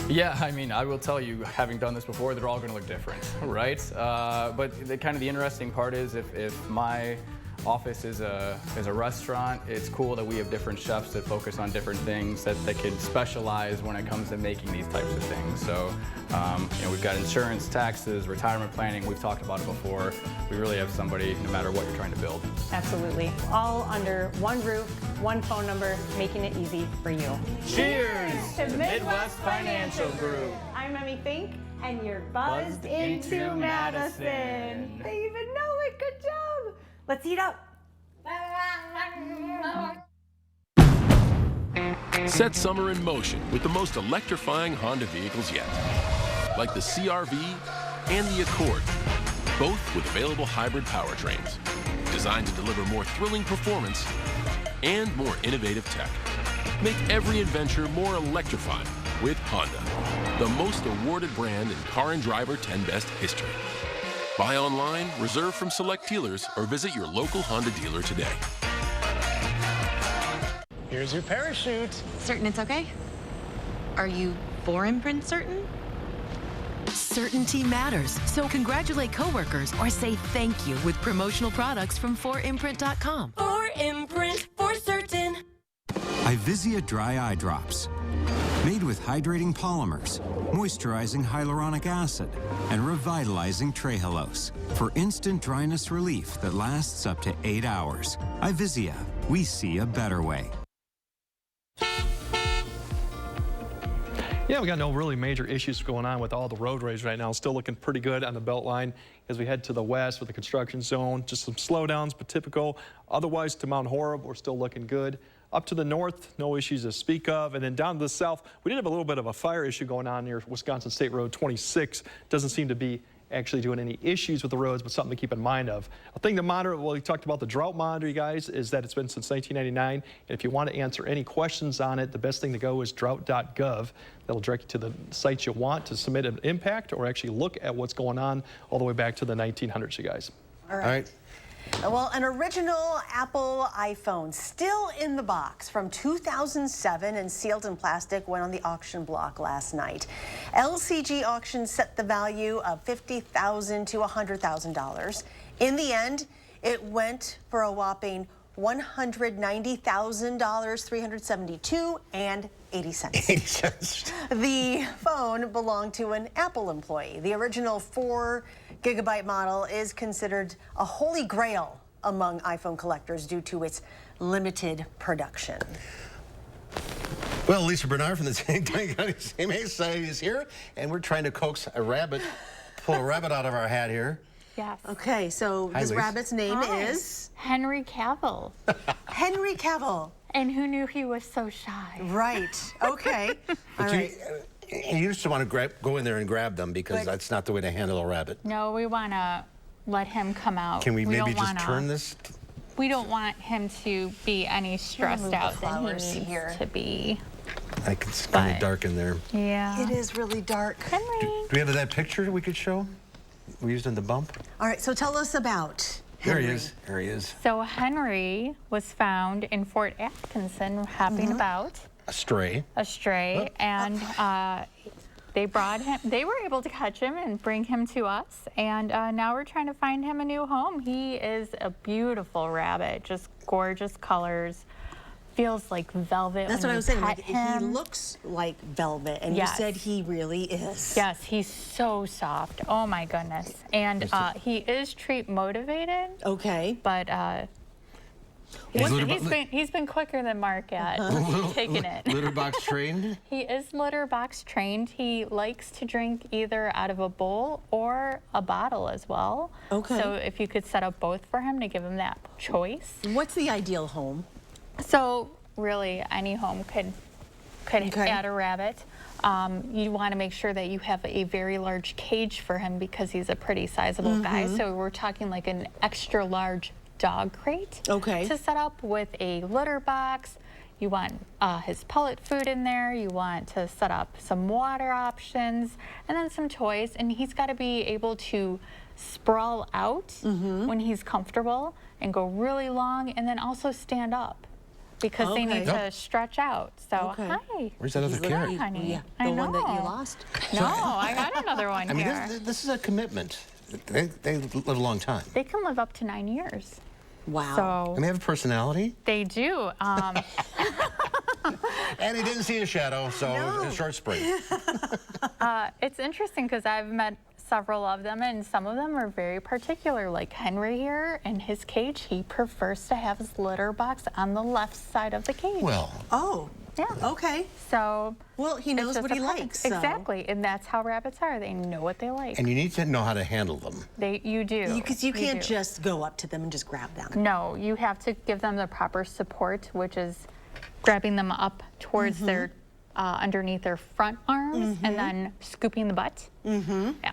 Yeah, I mean, I will tell you, having done this before, they're all going to look different, right? But kind of the interesting part is if my office is a restaurant, it's cool that we have different chefs that focus on different things that can specialize when it comes to making these types of things. So, you know, we've got insurance, taxes, retirement planning. We've talked about it before. We really have somebody, no matter what you're trying to build. Absolutely. All under one roof, one phone number, making it easy for you. Cheers to Midwest Financial Group. I'm Emmy Fink, and you're buzzed into Madison. They even know it. Good job. Let's eat up. Set summer in motion with the most electrifying Honda vehicles yet, like the CR-V and the Accord, both with available hybrid powertrains, designed to deliver more thrilling performance and more innovative tech. Make every adventure more electrifying with Honda, the most awarded brand in Car and Driver 10 Best history. Buy online, reserve from select dealers, or visit your local Honda dealer today. Here's your parachute. Certain it's okay? Are you 4imprint certain? Certainty matters, so congratulate coworkers or say thank you with promotional products from 4imprint.com. 4imprint for certain. Ivisia Dry Eye Drops. Made with hydrating polymers, moisturizing hyaluronic acid, and revitalizing trehalose for instant dryness relief that lasts up to 8 hours. Ivisia, we see a better way. Yeah, we got no really major issues going on with all the roadways right now. Still looking pretty good on the Beltline as we head to the west with the construction zone. Just some slowdowns, but typical. Otherwise, to Mount Horeb, we're still looking good. Up to the north, no issues to speak of. And then down to the south, we did have a little bit of a fire issue going on near Wisconsin State Road 26. Doesn't seem to be actually doing any issues with the roads, but something to keep in mind of. A thing to monitor, well, we talked about the drought monitor, you guys, is that it's been since 1999. And if you want to answer any questions on it, the best thing to go is drought.gov. That'll direct you to the sites you want to submit an impact or actually look at what's going on all the way back to the 1900s, you guys. All right. Well, an original Apple iPhone still in the box from 2007 and sealed in plastic went on the auction block last night. LCG Auction set the value of $50,000 to $100,000. In the end, it went for a whopping $190,000, $372.80. The phone belonged to an Apple employee. The original 4GB model is considered a holy grail among iPhone collectors due to its limited production. Well, Lisa Bernard from the St. County CMA Society is here, and we're trying to coax a rabbit, pull a rabbit out of our hat here. Yes. Okay, so Hi, this Lisa. rabbit's name is? Henry Cavill. Henry Cavill. And who knew he was so shy? Right. Okay. All right. You used to want to go in there and grab them because that's not the way to handle a rabbit. No, we want to let him come out. Can we maybe just turn this? We don't want him to be any stressed out than he needs to be. It's kind of dark in there. Yeah. It is really dark. Henry. Do we have that picture we could show? We used in the bump? All right, so tell us about Henry. There he is. There he is. So Henry was found in Fort Atkinson hopping about. A stray. And they brought him. They were able to catch him and bring him to us. And now we're trying to find him a new home. He is a beautiful rabbit, just gorgeous colors. Feels like velvet. That's what I was saying. Like, he looks like velvet, and Yes. you said he really is. Yes, he's so soft. Oh my goodness. And he is treat motivated. Okay. But He's been quicker than Mark at taking it. Litter box trained? He is litter box trained. He likes to drink either out of a bowl or a bottle as well. Okay. So if you could set up both for him to give him that choice. What's the ideal home? So really any home could add a rabbit. You want to make sure that you have a very large cage for him because he's a pretty sizable guy. So we're talking like an extra large dog crate to set up with a litter box. You want his pellet food in there. You want to set up some water options and then some toys. And he's got to be able to sprawl out when he's comfortable and go really long and then also stand up, because they need to stretch out. So, hi. Where's that other carrot? Honey. Yeah, the one that you lost? No, I got another one here. I mean, this is a commitment. They live a long time. They can live up to 9 years. Wow. So And they have a personality? they do. And he didn't see a shadow, so a short sprint. It's interesting because I've met several of them, and some of them are very particular. Like Henry here, in his cage, he prefers to have his litter box on the left side of the cage. Well. Oh. Yeah. Okay. So. Well, he knows what he likes. So. Exactly, and that's how rabbits are. They know what they like. And you need to know how to handle them. You do. Because you can't just go up to them and just grab them. No, you have to give them the proper support, which is grabbing them up towards their underneath their front arms and then scooping the butt,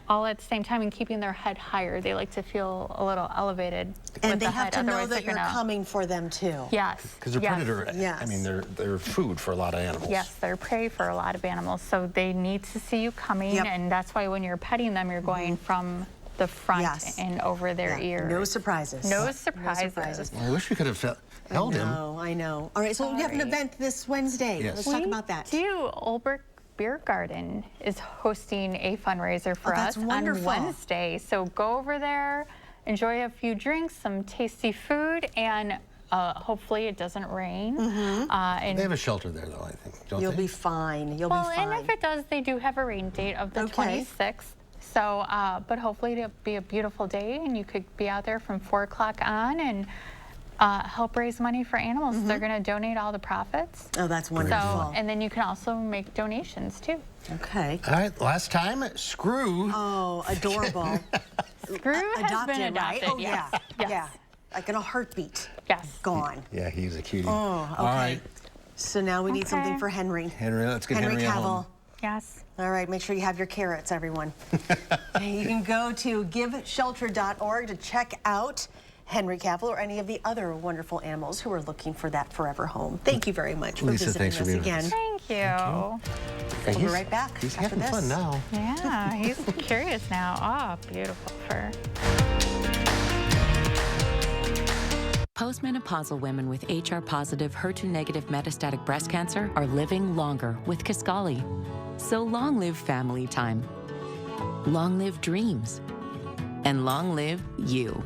all at the same time, and keeping their head higher. They like to feel a little elevated and with they the have head. to know Otherwise that you're coming for them too. Yes. Because they're predator. I mean, they're food for a lot of animals. Yes, they're prey for a lot of animals. So they need to see you coming, and that's why when you're petting them, you're going from the front and over their ears. No surprises. No surprises. Well, I wish we could have held him. I know. All right, so we have an event this Wednesday. Yes. Let's talk about that. Oldbrook Beer Garden is hosting a fundraiser for us on Wednesday. So go over there, enjoy a few drinks, some tasty food, and hopefully it doesn't rain. And they have a shelter there, though, I think, don't You'll they? be fine. You'll be fine. And if it does, they do have a rain date of the 26th. So, but hopefully it'll be a beautiful day, and you could be out there from 4 o'clock on and help raise money for animals. They're going to donate all the profits. Oh, that's wonderful. So, and then you can also make donations too. Okay. All right, last time, Screw. Oh, adorable. Screw has been adopted, right? Oh, yes. Yeah. Like in a heartbeat. Yes. Gone. Yeah, he's a cutie. Oh, okay. All right. So now we need something for Henry. Let's get Henry Cavill. home. Yes. All right, make sure you have your carrots, everyone. You can go to giveshelter.org to check out Henry Cavill or any of the other wonderful animals who are looking for that forever home. Thank you very much for Lisa, visiting thanks for us being again. with us. Thank you. We'll be right back. He's after having this. fun now. Yeah, he's curious now. Oh, beautiful fur. Postmenopausal women with HR-positive, HER2-negative metastatic breast cancer are living longer with Kisqali. So long live family time, long live dreams, and long live you.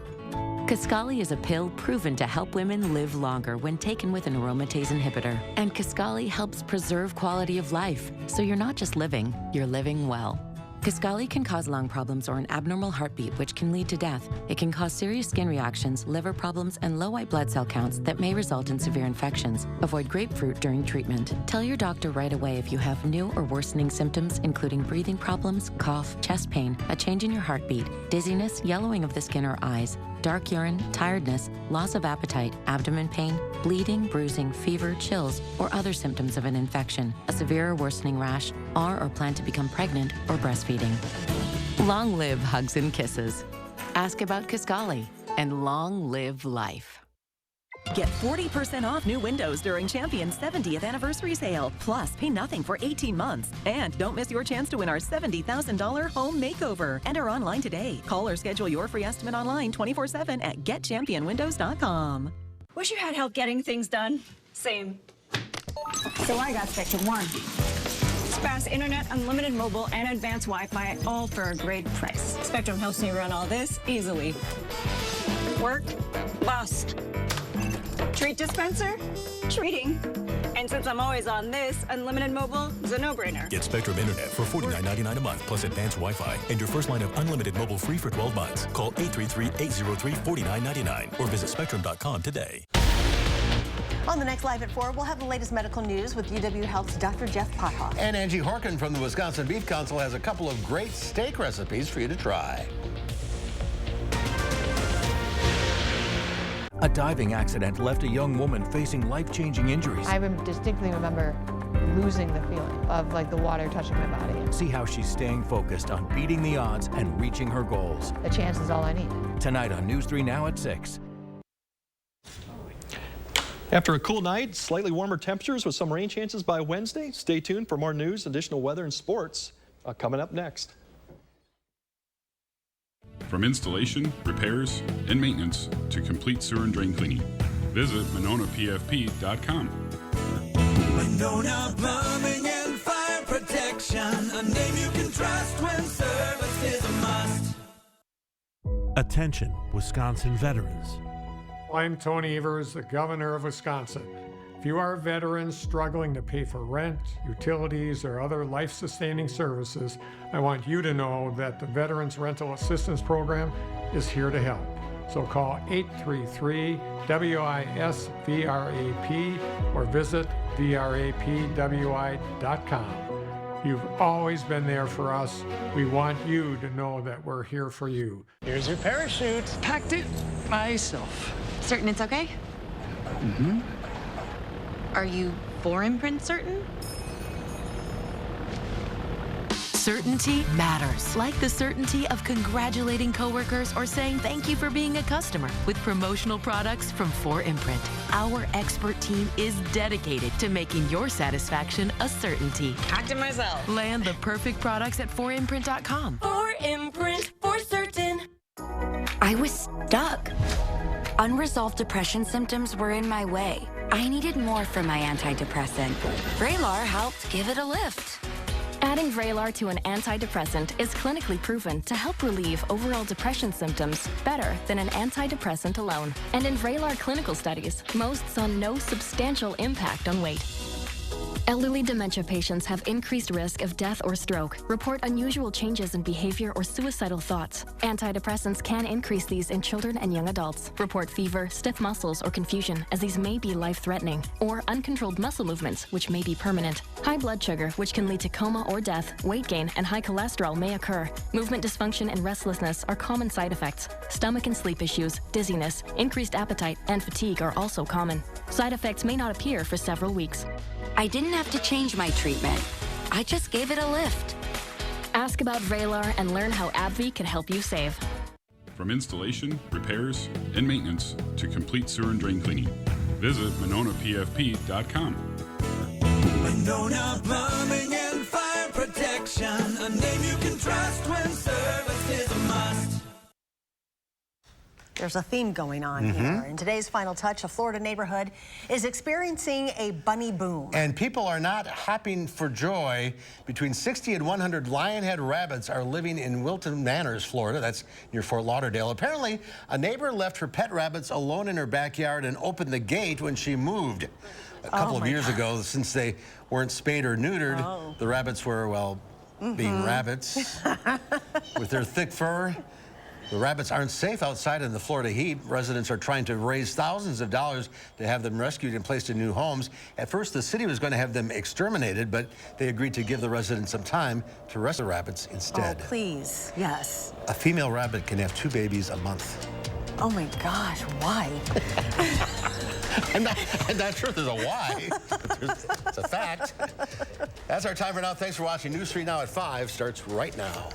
Kisqali is a pill proven to help women live longer when taken with an aromatase inhibitor. And Kisqali helps preserve quality of life, so you're not just living, you're living well. Kisqali can cause lung problems or an abnormal heartbeat, which can lead to death. It can cause serious skin reactions, liver problems, and low white blood cell counts that may result in severe infections. Avoid grapefruit during treatment. Tell your doctor right away if you have new or worsening symptoms, including breathing problems, cough, chest pain, a change in your heartbeat, dizziness, yellowing of the skin or eyes, dark urine, tiredness, loss of appetite, abdomen pain, bleeding, bruising, fever, chills, or other symptoms of an infection, a severe or worsening rash, or plan to become pregnant or breastfeeding. Long live hugs and kisses. Ask about Kisqali, and long live life. Get 40% off new windows during Champion's 70th anniversary sale. Plus, pay nothing for 18 months. And don't miss your chance to win our $70,000 home makeover. Enter online today. Call or schedule your free estimate online 24/7 at getchampionwindows.com. Wish you had help getting things done? Same. So I got Spectrum One. It's fast internet, unlimited mobile, and advanced Wi-Fi, all for a great price. Spectrum helps me run all this easily. Work? Bust. Treat dispenser? Treating. And since I'm always on this, unlimited mobile is a no-brainer. Get Spectrum Internet for $49.99 a month plus advanced Wi-Fi and your first line of unlimited mobile free for 12 months. Call 833-803-4999 or visit Spectrum.com today. On the next Live at 4, we'll have the latest medical news with UW Health's Dr. Jeff Pothoff. And Angie Horkin from the Wisconsin Beef Council has a couple of great steak recipes for you to try. A diving accident left a young woman facing life-changing injuries. I distinctly remember losing the feeling of like the water touching my body. See how she's staying focused on beating the odds and reaching her goals. The chance is all I need. Tonight on News 3 Now at 6. After a cool night, slightly warmer temperatures with some rain chances by Wednesday. Stay tuned for more news, additional weather, and sports coming up next. From installation, repairs, and maintenance to complete sewer and drain cleaning, visit MononaPFP.com. Monona Plumbing and Fire Protection, a name you can trust when service is a must. Attention, Wisconsin veterans. I'm Tony Evers, the governor of Wisconsin. If you are a veteran struggling to pay for rent, utilities, or other life-sustaining services, I want you to know that the Veterans Rental Assistance Program is here to help. So call 833-WISC-VRAP or visit VRAPWI.com. You've always been there for us. We want you to know that we're here for you. Here's your parachute. Packed it myself. Certain it's okay? Mm-hmm. Are you for imprint certain? Certainty matters, like the certainty of congratulating coworkers or saying thank you for being a customer with promotional products from 4imprint. Our expert team is dedicated to making your satisfaction a certainty. Packed it myself. Land the perfect products at 4imprint.com. 4imprint, for certain. I was stuck. Unresolved depression symptoms were in my way. I needed more from my antidepressant. Vraylar helped give it a lift. Adding Vraylar to an antidepressant is clinically proven to help relieve overall depression symptoms better than an antidepressant alone. And in Vraylar clinical studies, most saw no substantial impact on weight. Elderly dementia patients have increased risk of death or stroke, report unusual changes in behavior or suicidal thoughts. Antidepressants can increase these in children and young adults, report fever, stiff muscles, or confusion, as these may be life-threatening, or uncontrolled muscle movements, which may be permanent. High blood sugar, which can lead to coma or death, weight gain, and high cholesterol may occur. Movement dysfunction and restlessness are common side effects. Stomach and sleep issues, dizziness, increased appetite, and fatigue are also common. Side effects may not appear for several weeks. I didn't have to change my treatment. I just gave it a lift. Ask about Vraylar and learn how AbbVie can help you save. From installation, repairs, and maintenance to complete sewer and drain cleaning, visit MononaPFP.com. Monona Plumbing and Fire Protection, a name you can trust when service is a must. There's a theme going on here. In today's Final Touch, a Florida neighborhood is experiencing a bunny boom. And people are not hopping for joy. Between 60 and 100 lionhead rabbits are living in Wilton Manors, Florida. That's near Fort Lauderdale. Apparently, a neighbor left her pet rabbits alone in her backyard and opened the gate when she moved. A couple of years ago, since they weren't spayed or neutered, the rabbits were, well, being rabbits. With their thick fur, the rabbits aren't safe outside in the Florida heat. Residents are trying to raise thousands of dollars to have them rescued and placed in new homes. At first, the city was going to have them exterminated, but they agreed to give the residents some time to rescue the rabbits instead. Oh, please, yes. A female rabbit can have 2 babies a month. Oh my gosh, why? I'm not sure there's a why, but it's a fact. That's our time for now. Thanks for watching. News 3 Now at 5 starts right now.